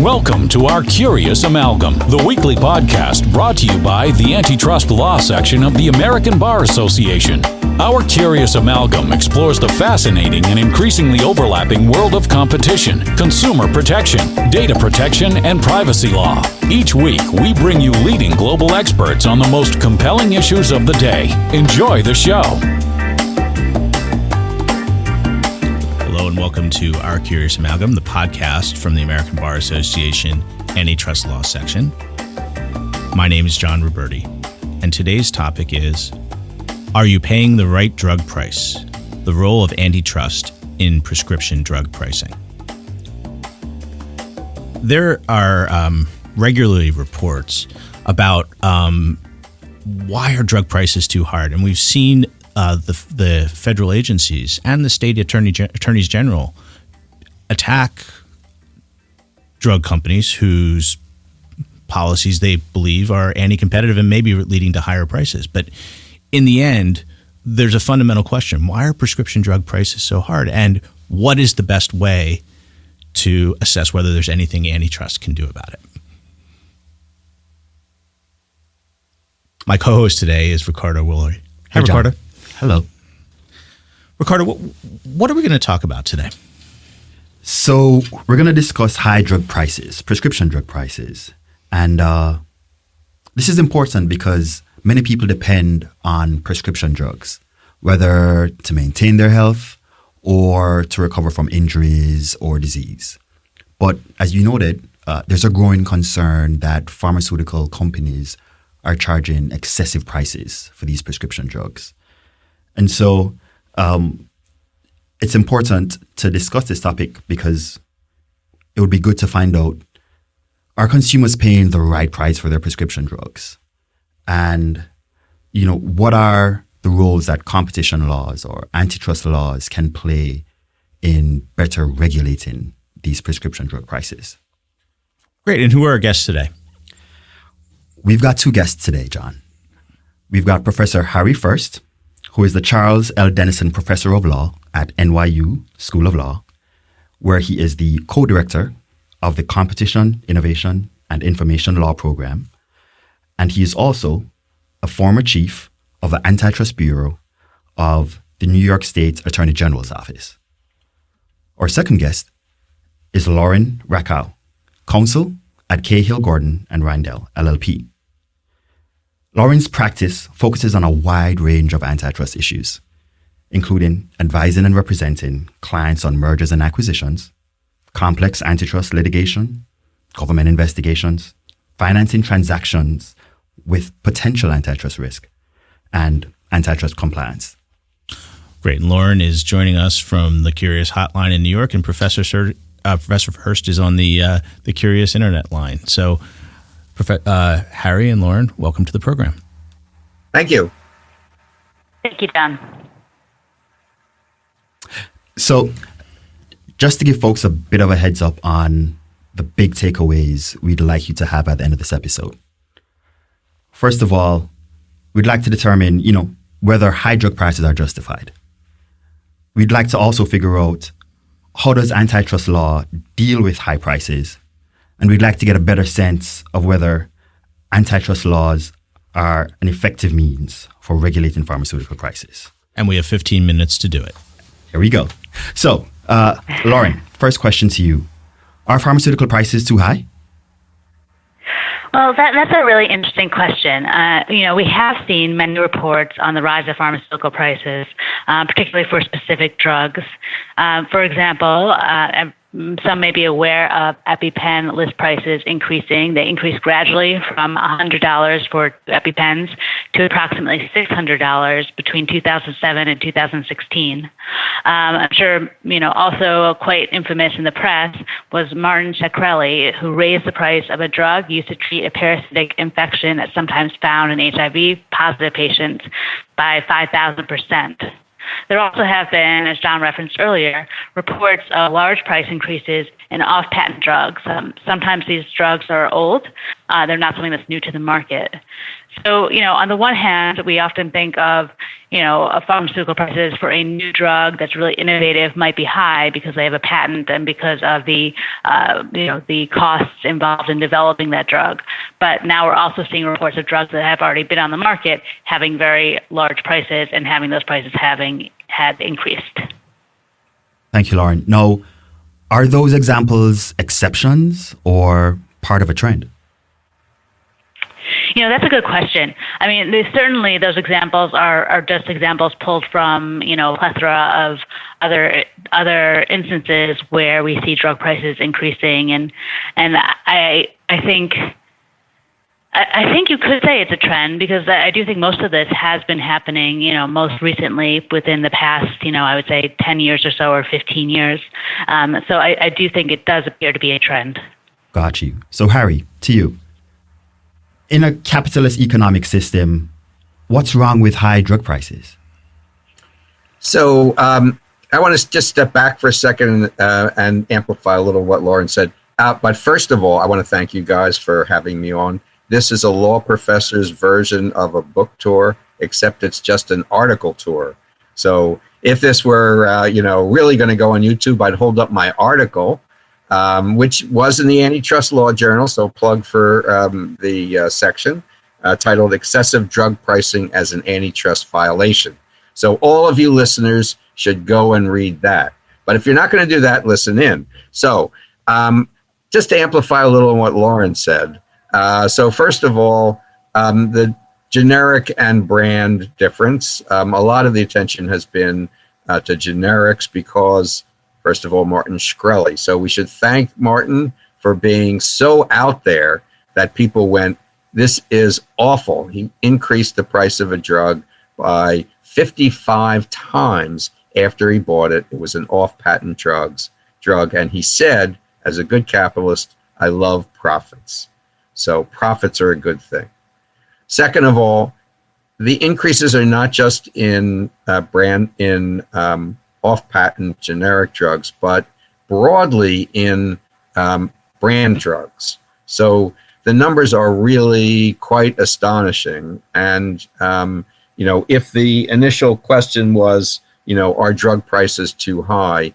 Welcome to our Curious Amalgam, the weekly podcast brought to you by the Antitrust Law section of the American Bar Association. Our Curious Amalgam explores the fascinating and increasingly overlapping world of competition, consumer protection, data protection, and privacy law. Each week, we bring you leading global experts on the most compelling issues of the day. Enjoy the show. Hello and welcome to our Curious Amalgam, the podcast from the American Bar Association Antitrust Law section. My name is John Roberti, and today's topic is, are you paying the right drug price? The role of antitrust in prescription drug pricing. There are regularly reports about why are drug prices too hard, and we've seen the federal agencies and the state attorneys general attack drug companies whose policies they believe are anti-competitive and maybe leading to higher prices. But in the end, there's a fundamental question. Why are prescription drug prices so hard? And what is the best way to assess whether there's anything antitrust can do about it? My co-host today is Ricardo Woolery. Hi, Ricardo. Hello. Ricardo, what are we going to talk about today? So we're going to discuss high drug prices, prescription drug prices. And this is important because many people depend on prescription drugs, whether to maintain their health or to recover from injuries or disease. But as you noted, there's a growing concern that pharmaceutical companies are charging excessive prices for these prescription drugs. And so it's important to discuss this topic because it would be good to find out, are consumers paying the right price for their prescription drugs? And, what are the roles that competition laws or antitrust laws can play in better regulating these prescription drug prices? Great. And who are our guests today? We've got two guests today, John. We've got Professor Harry First, who is the Charles L. Dennison Professor of Law at NYU School of Law, where he is the co-director of the Competition, Innovation, and Information Law Program. And he is also a former chief of the Antitrust Bureau of the New York State Attorney General's Office. Our second guest is Lauren Rackow, counsel at Cahill, Gordon and Rindell, LLP. Lauren's practice focuses on a wide range of antitrust issues, including advising and representing clients on mergers and acquisitions, complex antitrust litigation, government investigations, financing transactions with potential antitrust risk, and antitrust compliance. Great. And Lauren is joining us from the Curious Hotline in New York, and Professor Hurst is on the Curious Internet line. So, Harry and Lauren, welcome to the program. Thank you. Thank you, John. So, just to give folks a bit of a heads up on the big takeaways we'd like you to have at the end of this episode. First of all, we'd like to determine, whether high drug prices are justified. We'd like to also figure out, how does antitrust law deal with high prices? And we'd like to get a better sense of whether antitrust laws are an effective means for regulating pharmaceutical prices. And we have 15 minutes to do it. Here we go. So, Lauren, first question to you. Are pharmaceutical prices too high? Well, that's a really interesting question. We have seen many reports on the rise of pharmaceutical prices, particularly for specific drugs. For example, some may be aware of EpiPen list prices increasing. They increased gradually from $100 for EpiPens to approximately $600 between 2007 and 2016. I'm sure, also quite infamous in the press was Martin Shkreli, who raised the price of a drug used to treat a parasitic infection that's sometimes found in HIV-positive patients by 5,000%. There also have been, as John referenced earlier, reports of large price increases in off-patent drugs. Sometimes these drugs are old. They're not something that's new to the market. So, on the one hand, we often think of, pharmaceutical prices for a new drug that's really innovative might be high because they have a patent and because of the, the costs involved in developing that drug. But now we're also seeing reports of drugs that have already been on the market having very large prices and having those prices had increased. Thank you, Lauren. Now, are those examples exceptions or part of a trend? That's a good question. I mean, certainly those examples are just examples pulled from, a plethora of other instances where we see drug prices increasing. And I think you could say it's a trend because I do think most of this has been happening, most recently within the past, I would say 10 years or so or 15 years. So I do think it does appear to be a trend. Got you. So Harry, to you. In a capitalist economic system, what's wrong with high drug prices? So I want to just step back for a second and amplify a little what Lauren said. But first of all, I want to thank you guys for having me on. This is a law professor's version of a book tour, except it's just an article tour. So if this were, really going to go on YouTube, I'd hold up my article, which was in the Antitrust Law Journal, so plug for the section, titled Excessive Drug Pricing as an Antitrust Violation. So all of you listeners should go and read that. But if you're not going to do that, listen in. So just to amplify a little on what Lauren said. So first of all, the generic and brand difference. A lot of the attention has been to generics because, first of all, Martin Shkreli. So we should thank Martin for being so out there that people went, this is awful. He increased the price of a drug by 55 times after he bought it. It was an off-patent drug. And he said, as a good capitalist, I love profits. So profits are a good thing. Second of all, the increases are not just in off-patent generic drugs, but broadly in brand drugs. So the numbers are really quite astonishing. And, if the initial question was, are drug prices too high?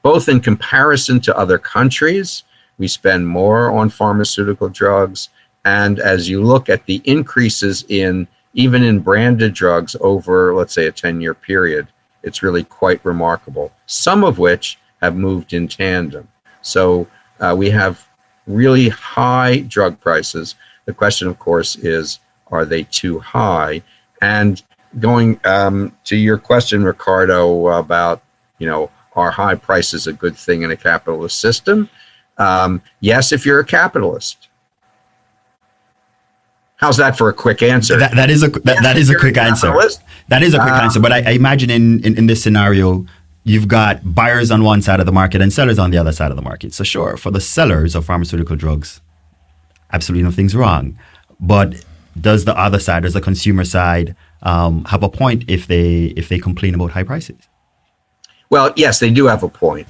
Both in comparison to other countries, we spend more on pharmaceutical drugs. And as you look at the increases even in branded drugs over, let's say, a 10-year period, it's really quite remarkable, some of which have moved in tandem. So we have really high drug prices. The question, of course, is, are they too high? And going to your question, Ricardo, about, are high prices a good thing in a capitalist system? Yes, if you're a capitalist. How's that for a quick answer? That is a quick answer. That is a quick answer. But I imagine in this scenario, you've got buyers on one side of the market and sellers on the other side of the market. So sure, for the sellers of pharmaceutical drugs, absolutely nothing's wrong. But does the other side, does the consumer side, have a point if they complain about high prices? Well, yes, they do have a point.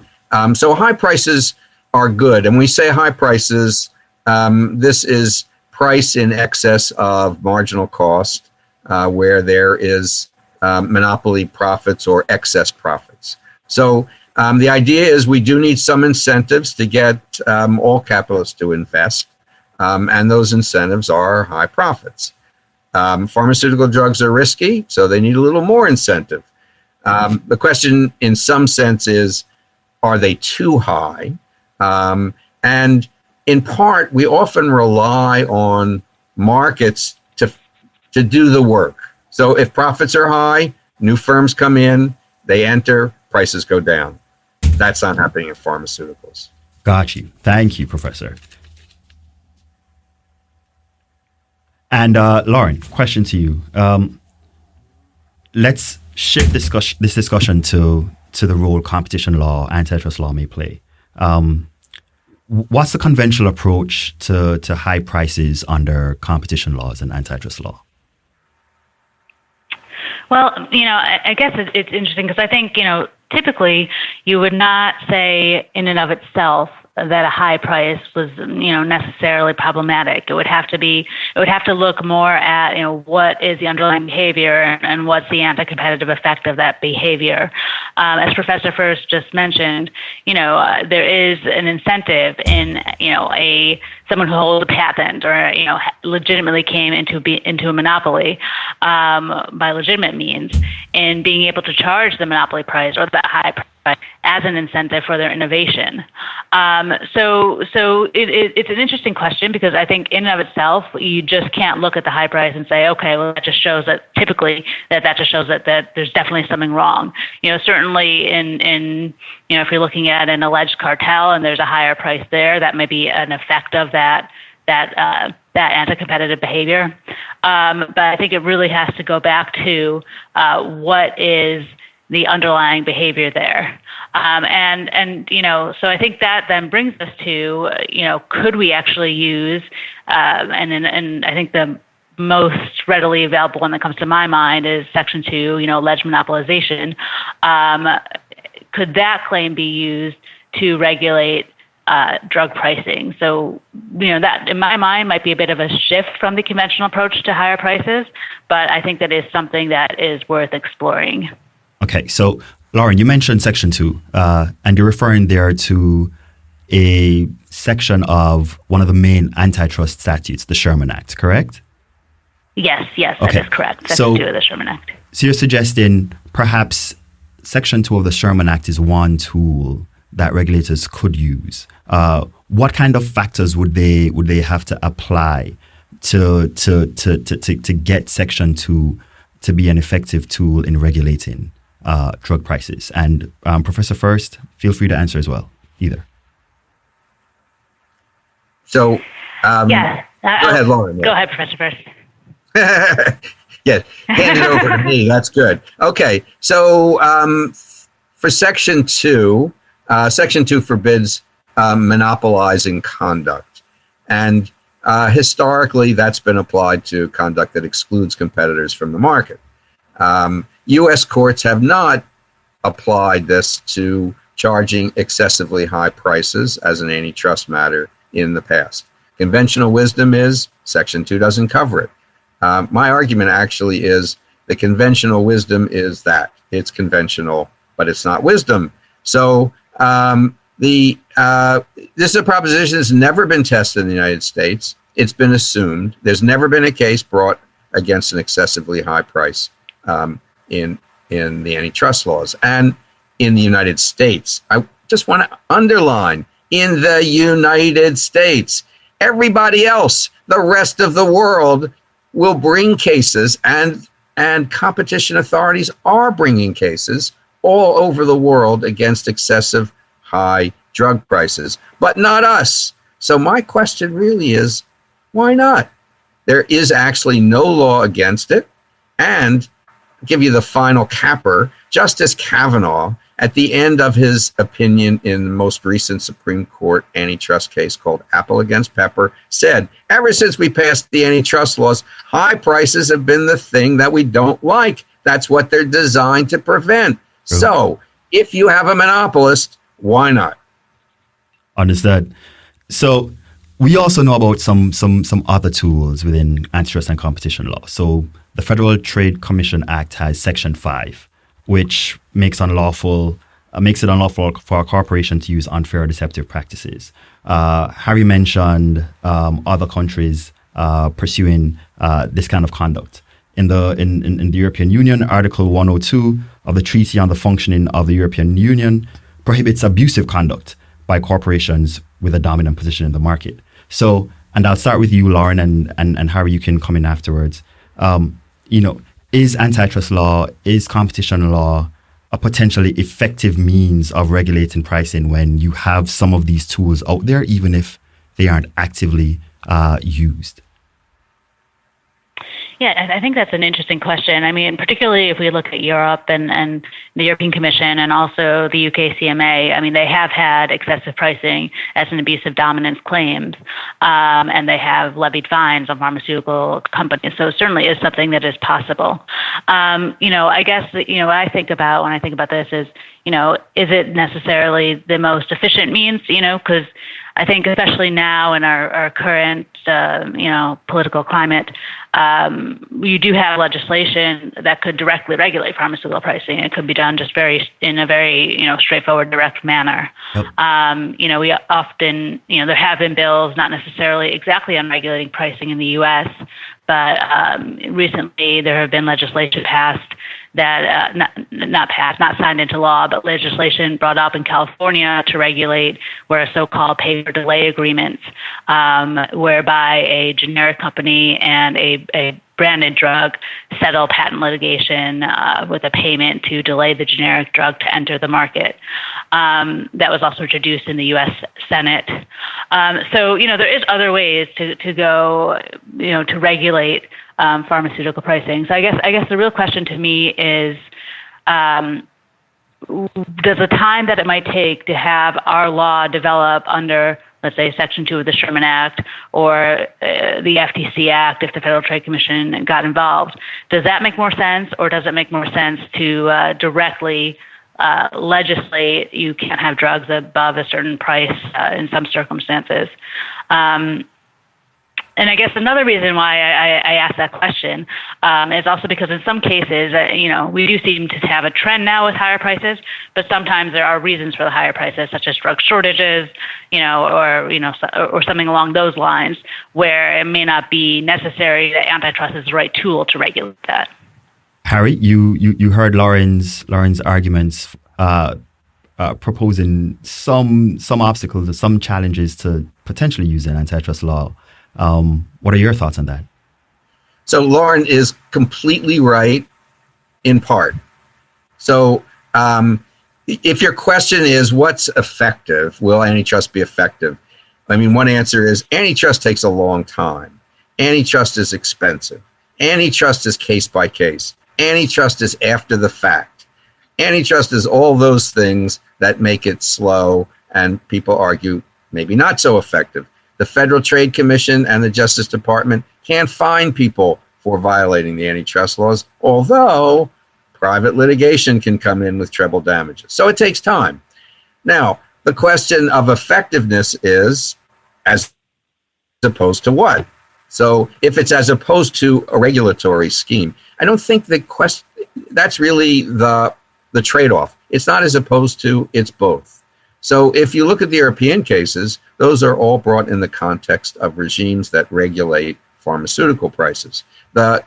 So high prices are good. And when we say high prices, this is price in excess of marginal cost, where there is monopoly profits or excess profits. So the idea is we do need some incentives to get all capitalists to invest, and those incentives are high profits. Pharmaceutical drugs are risky, so they need a little more incentive. The question in some sense is, are they too high? And in part, we often rely on markets to do the work. So if profits are high, new firms come in, they enter, prices go down. That's not happening in pharmaceuticals. Got you. Thank you, Professor. And Lauren, question to you. Let's shift this discussion to the role competition law, antitrust law may play. What's the conventional approach to high prices under competition laws and antitrust law? Well, I guess it's interesting because I think, typically you would not say in and of itself that a high price was, necessarily problematic. It would have to look more at, what is the underlying behavior and what's the anti-competitive effect of that behavior. As Professor First just mentioned, there is an incentive in, someone who holds a patent or, legitimately came into a monopoly by legitimate means in being able to charge the monopoly price or that high price as an incentive for their innovation. So it's an interesting question, because I think in and of itself, you just can't look at the high price and say, okay, well, that just shows that typically that just shows that there's definitely something wrong. Certainly in if you're looking at an alleged cartel and there's a higher price there, that may be an effect of that anti-competitive behavior. But I think it really has to go back to what is the underlying behavior there. So I think that then brings us to, could we actually use, and I think the most readily available one that comes to my mind is Section 2, alleged monopolization. Could that claim be used to regulate drug pricing? So, that in my mind might be a bit of a shift from the conventional approach to higher prices, but I think that is something that is worth exploring. Okay, so Lauren, you mentioned Section 2, and you're referring there to a section of one of the main antitrust statutes, the Sherman Act, correct? Yes, okay. That is correct. Section 2 of the Sherman Act. So you're suggesting perhaps Section 2 of the Sherman Act is one tool that regulators could use. What kind of factors would they have to apply to get Section 2 to be an effective tool in regulating drug prices? And Professor First, feel free to answer as well, either. So, go ahead, Lauren. Go ahead, Professor First. Yeah, hand it over to me. That's good. Okay, so for Section 2, Section 2 forbids monopolizing conduct. And historically, that's been applied to conduct that excludes competitors from the market. U.S. courts have not applied this to charging excessively high prices as an antitrust matter in the past. Conventional wisdom is Section 2 doesn't cover it. My argument actually is the conventional wisdom is that it's conventional, but it's not wisdom. So this is a proposition that's never been tested in the United States. It's been assumed. There's never been a case brought against an excessively high price in the antitrust laws. And in the United States, I just want to underline, in the United States, everybody else, the rest of the world, will bring cases, and competition authorities are bringing cases all over the world against excessive high drug prices, but not us. So my question really is, why not? There is actually no law against it. And I'll give you the final capper, Justice Kavanaugh, at the end of his opinion in the most recent Supreme Court antitrust case called Apple against Pepper, said, ever since we passed the antitrust laws, high prices have been the thing that we don't like. That's what they're designed to prevent. Really? So if you have a monopolist, why not? Understood. So we also know about some other tools within antitrust and competition law. So the Federal Trade Commission Act has Section 5, which makes it unlawful for a corporation to use unfair or deceptive practices. Harry mentioned other countries pursuing this kind of conduct. In the European Union, Article 102 of the Treaty on the Functioning of the European Union prohibits abusive conduct by corporations with a dominant position in the market. So, and I'll start with you, Lauren, and Harry, you can come in afterwards. Is antitrust law, is competition law a potentially effective means of regulating pricing when you have some of these tools out there, even if they aren't actively used? Yeah, I think that's an interesting question. I mean, particularly if we look at Europe and the European Commission and also the UK CMA, I mean, they have had excessive pricing as an abusive dominance claims, and they have levied fines on pharmaceutical companies. So it certainly is something that is possible. I guess, what I think about when I think about this is, is it necessarily the most efficient means, because I think especially now in our current, political climate, you do have legislation that could directly regulate pharmaceutical pricing. It could be done just in a very straightforward, direct manner. Yep. We often, there have been bills, not necessarily exactly on regulating pricing in the U.S., but recently there have been legislation passed that not signed into law, but legislation brought up in California to regulate where a so-called pay for delay agreements, whereby a generic company and a branded drug settle patent litigation with a payment to delay the generic drug to enter the market. That was also introduced in the U.S. Senate. So there is other ways to go, to regulate pharmaceutical pricing. So I guess the real question to me is, does the time that it might take to have our law develop under, let's say, Section 2 of the Sherman Act or the FTC Act, if the Federal Trade Commission got involved, does that make more sense, or does it make more sense to directly legislate you can't have drugs above a certain price in some circumstances? And I guess another reason why I asked that question is also because in some cases, we do seem to have a trend now with higher prices, but sometimes there are reasons for the higher prices, such as drug shortages, or something along those lines, where it may not be necessary that antitrust is the right tool to regulate that. Harry, you heard Lauren's arguments proposing some obstacles, some challenges to potentially using antitrust law. What are your thoughts on that? So Lauren is completely right in part. So if your question is what's effective, will antitrust be effective? I mean, one answer is antitrust takes a long time. Antitrust is expensive. Antitrust is case by case. Antitrust is after the fact. Antitrust is all those things that make it slow and people argue maybe not so effective. The Federal Trade Commission and the Justice Department can't fine people for violating the antitrust laws, although private litigation can come in with treble damages. So it takes time. Now, the question of effectiveness is as opposed to what? So if it's as opposed to a regulatory scheme, I don't think that's really the trade-off. It's not as opposed to, it's both. So if you look at the European cases, those are all brought in the context of regimes that regulate pharmaceutical prices. The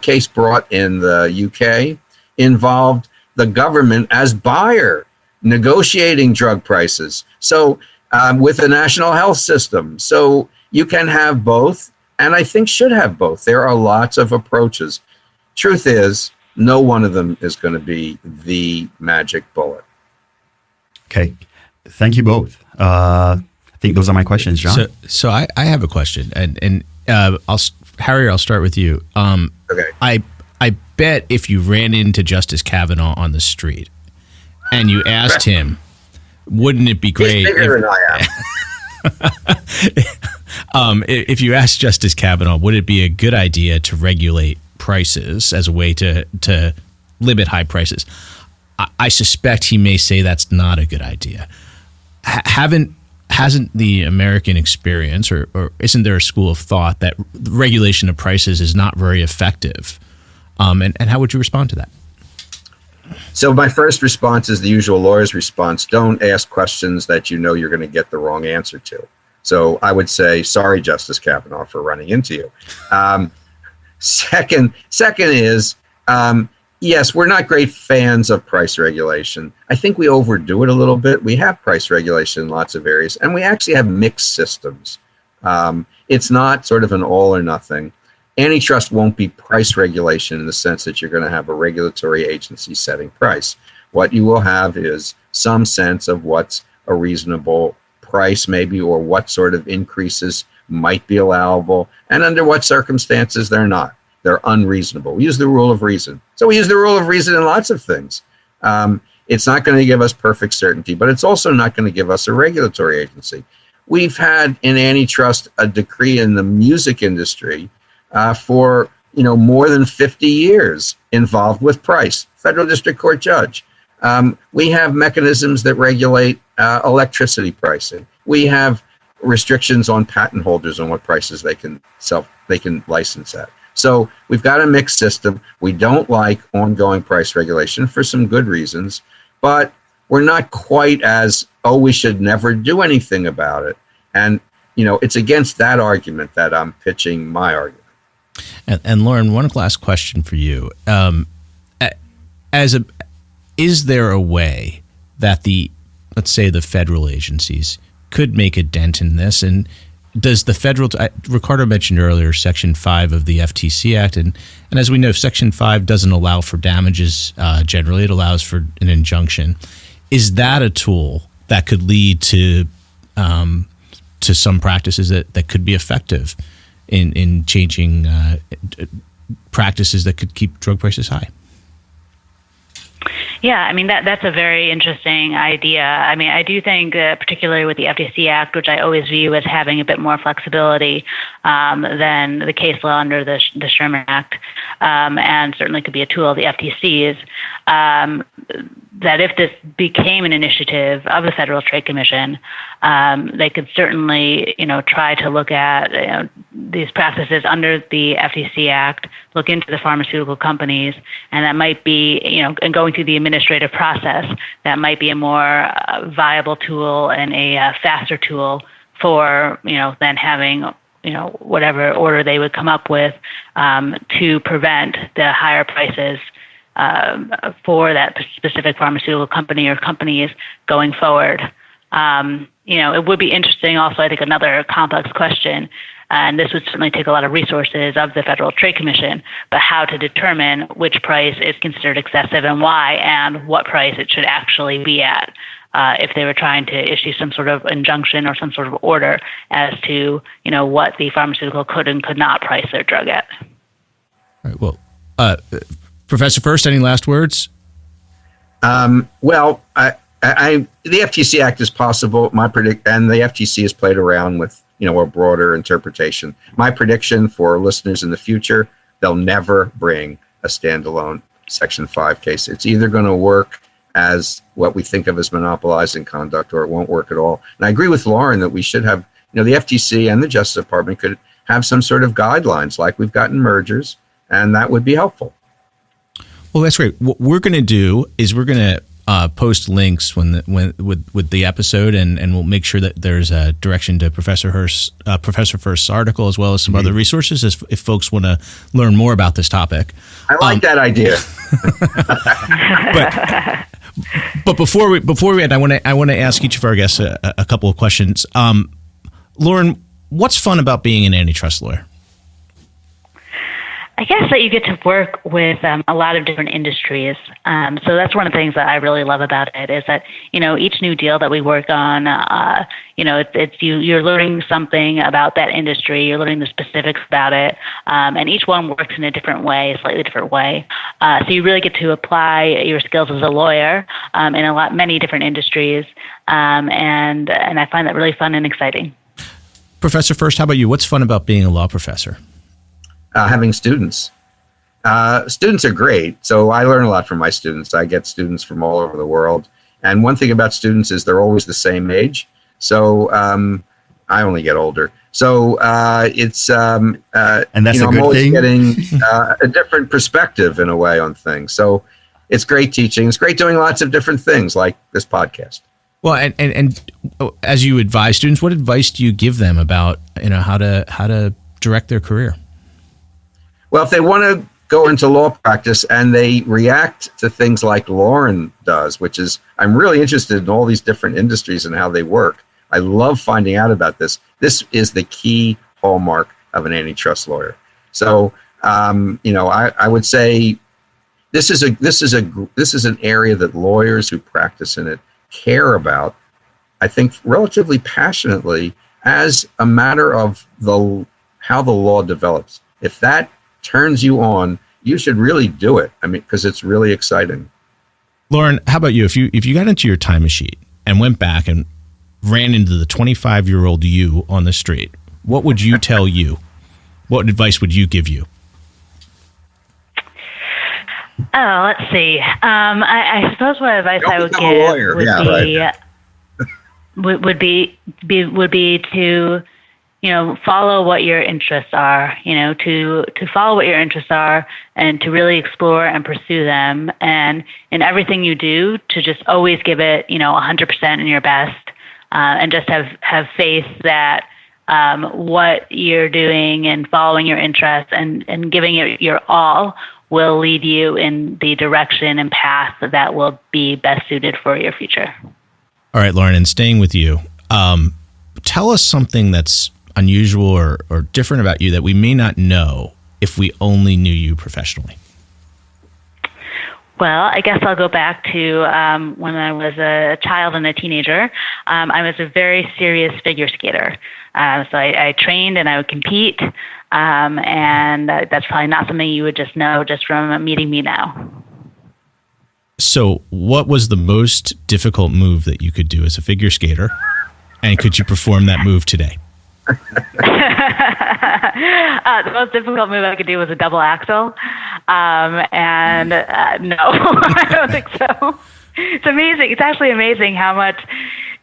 case brought in the UK involved the government as buyer negotiating drug prices. So with the national health system. So you can have both, and I think should have both. There are lots of approaches. Truth is, no one of them is going to be the magic bullet. Okay. Thank you both. I think those are my questions, John. So I have a question, and Harry, I'll start with you. Okay. I bet if you ran into Justice Kavanaugh on the street and you asked him, wouldn't it be great? He's bigger than I am. If you asked Justice Kavanaugh, would it be a good idea to regulate prices as a way to limit high prices? I suspect he may say that's not a good idea. Hasn't the American experience, or isn't there a school of thought that regulation of prices is not very effective? And how would you respond to that? So my first response is the usual lawyer's response. Don't ask questions that you know you're going to get the wrong answer to. So I would say, sorry, Justice Kavanaugh, for running into you. Second is, yes, we're not great fans of price regulation. I think we overdo it a little bit. We have price regulation in lots of areas, and we actually have mixed systems. It's not sort of an all or nothing. Antitrust won't be price regulation in the sense that you're going to have a regulatory agency setting price. What you will have is some sense of what's a reasonable price maybe, or what sort of increases might be allowable, and under what circumstances they're not. they're unreasonable. We use the rule of reason. So we use the rule of reason in lots of things. It's not going to give us perfect certainty, but it's also not going to give us a regulatory agency. We've had in antitrust a decree in the music industry for more than 50 years involved with price. Federal district court judge. We have mechanisms that regulate electricity pricing. We have restrictions on patent holders on what prices they can license at. So we've got a mixed system. We don't like ongoing price regulation for some good reasons, but we're not quite as, we should never do anything about it. And, it's against that argument that I'm pitching my argument. And Lauren, one last question for you. Is there a way that let's say the federal agencies could make a dent in this? And does the federal, Ricardo mentioned earlier, Section 5 of the FTC Act, and as we know, Section 5 doesn't allow for damages generally, it allows for an injunction. Is that a tool that could lead to some practices that could be effective in changing practices that could keep drug prices high? Yeah, I mean, that's a very interesting idea. I mean, I do think, particularly with the FTC Act, which I always view as having a bit more flexibility than the case law under the Sherman Act, and certainly could be a tool of the FTC's, that if this became an initiative of the Federal Trade Commission, they could certainly, try to look at these practices under the FTC Act, look into the pharmaceutical companies, and that might be, and going through the administrative process, that might be a more viable tool and a faster tool for, than having, whatever order they would come up with to prevent the higher prices for that specific pharmaceutical company or companies going forward. It would be interesting also, I think, another complex question, and this would certainly take a lot of resources of the Federal Trade Commission, but how to determine which price is considered excessive and why, and what price it should actually be at if they were trying to issue some sort of injunction or some sort of order as to, what the pharmaceutical could and could not price their drug at. All right. Well, Professor First, any last words? Well, the FTC Act is possible. And the FTC has played around with, a broader interpretation. My prediction for listeners in the future, they'll never bring a standalone Section 5 case. It's either going to work as what we think of as monopolizing conduct, or it won't work at all. And I agree with Lauren that we should have, the FTC and the Justice Department could have some sort of guidelines like we've got in mergers, and that would be helpful. Well, that's great. What we're going to do is we're going to post links with the episode, and we'll make sure that there's a direction to Professor First's article, as well as some other resources if folks want to learn more about this topic. I like that idea. But before we end, I want to ask each of our guests a couple of questions. Lauren, what's fun about being an antitrust lawyer? I guess that you get to work with a lot of different industries. So that's one of the things that I really love about it, is that, each new deal that we work on, you're learning something about that industry, you're learning the specifics about it, and each one works in a different way, a slightly different way. So you really get to apply your skills as a lawyer in many different industries, and I find that really fun and exciting. Professor First, how about you? What's fun about being a law professor? Having students. Students are great. So I learn a lot from my students. I get students from all over the world. And one thing about students is they're always the same age. So I only get older. So it's, and that's a I'm good always thing. getting a different perspective in a way on things. So it's great teaching. It's great doing lots of different things like this podcast. Well, and as you advise students, what advice do you give them about, how to direct their career? Well, if they want to go into law practice and they react to things like Lauren does, which is, I'm really interested in all these different industries and how they work. I love finding out about this. This is the key hallmark of an antitrust lawyer. So, I would say this is an area that lawyers who practice in it care about, I think, relatively passionately, as a matter of how the law develops. If that turns you on, you should really do it. I mean, because it's really exciting. Lauren, how about you? If you got into your time machine and went back and ran into the 25-year-old you on the street, what would you tell you? What advice would you give you? Oh, let's see. I suppose what advice I would give would be to, follow what your interests are, to follow what your interests are and to really explore and pursue them. And in everything you do, to just always give it, 100% in your best, and just have faith that what you're doing and following your interests and giving it your all will lead you in the direction and path that will be best suited for your future. All right, Lauren, and staying with you, tell us something that's unusual or different about you that we may not know if we only knew you professionally. Well, I guess I'll go back to when I was a child and a teenager. I was a very serious figure skater. So I trained and I would compete, and that's probably not something you would just know just from meeting me now. So what was the most difficult move that you could do as a figure skater, and could you perform that move today? The most difficult move I could do was a double axel. And no, I don't think so. It's amazing. It's actually amazing how much,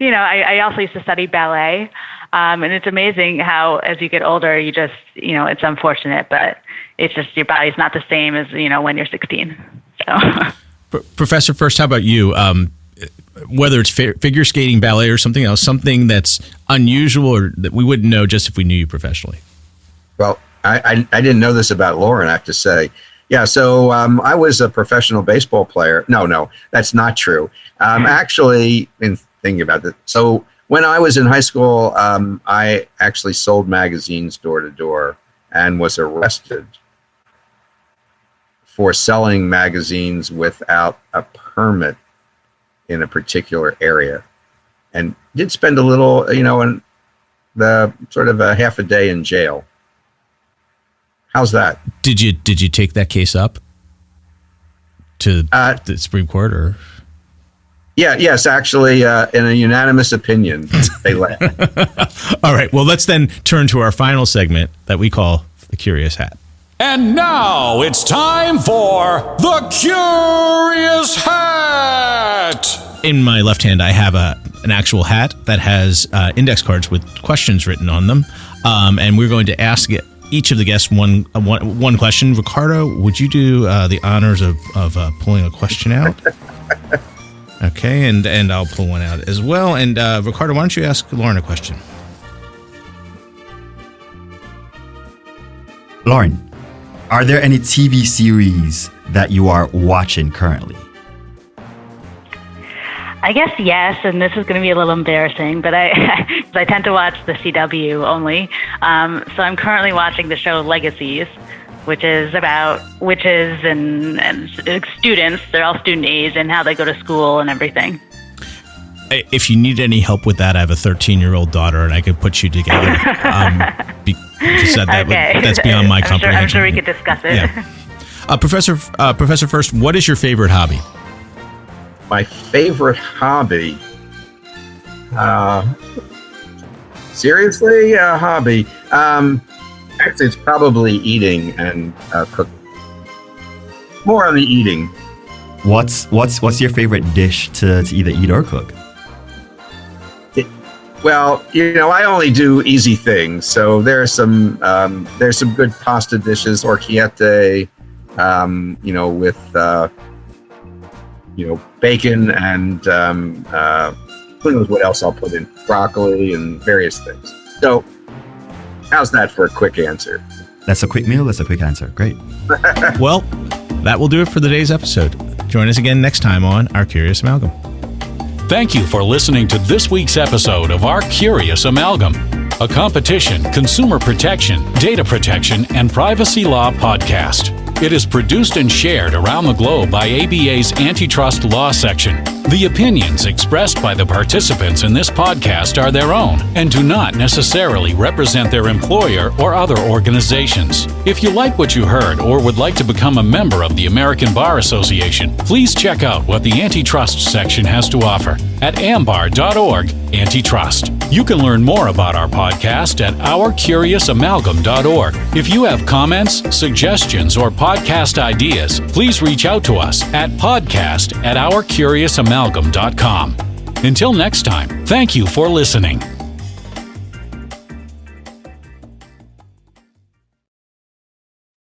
I also used to study ballet. And it's amazing how, as you get older, you just, it's unfortunate, but it's just your body's not the same as, when you're 16. So. Professor, first, how about you? Whether it's figure skating, ballet, or something else, something that's unusual or that we wouldn't know just if we knew you professionally. Well, I didn't know this about Lauren, I have to say. Yeah, so I was a professional baseball player. No, that's not true. Actually, in thinking about it, so when I was in high school, I actually sold magazines door to door and was arrested for selling magazines without a permit in a particular area, and did spend a little, in the sort of a half a day in jail. How's that? Did you take that case up to the Supreme Court, or? Yes, actually, in a unanimous opinion, they let. All right. Well, let's then turn to our final segment that we call the Curious Hat. And now it's time for the Curious Hat. In my left hand, I have an actual hat that has index cards with questions written on them, and we're going to ask each of the guests one question. Ricardo, would you do the honors of pulling a question out? Okay, and I'll pull one out as well. And Ricardo, why don't you ask Lauren a question? Lauren, are there any TV series that you are watching currently? I guess yes, and this is going to be a little embarrassing, but I tend to watch the CW only. So I'm currently watching the show Legacies, which is about witches and students. They're all student age and how they go to school and everything. If you need any help with that, I have a 13-year-old daughter, and I could put you together. That's beyond my comprehension. I'm sure we could discuss it. Yeah. Professor First, what is your favorite hobby? My favorite hobby? Seriously, a hobby? Actually, it's probably eating and cooking. More on the eating. What's your favorite dish to either eat or cook? Well, I only do easy things. So there's some good pasta dishes, orecchiette, with bacon and who knows what else I'll put in, broccoli and various things. So how's that for a quick answer? That's a quick meal. That's a quick answer. Great. Well, that will do it for today's episode. Join us again next time on Our Curious Amalgam. Thank you for listening to this week's episode of Our Curious Amalgam, a competition, consumer protection, data protection, and privacy law podcast. It is produced and shared around the globe by ABA's Antitrust Law Section. The opinions expressed by the participants in this podcast are their own and do not necessarily represent their employer or other organizations. If you like what you heard or would like to become a member of the American Bar Association, please check out what the Antitrust section has to offer at ambar.org/antitrust. You can learn more about our podcast at ourcuriousamalgam.org. If you have comments, suggestions, or podcast ideas, please reach out to us at podcast@ourcuriousamalgam.com. Until next time, thank you for listening.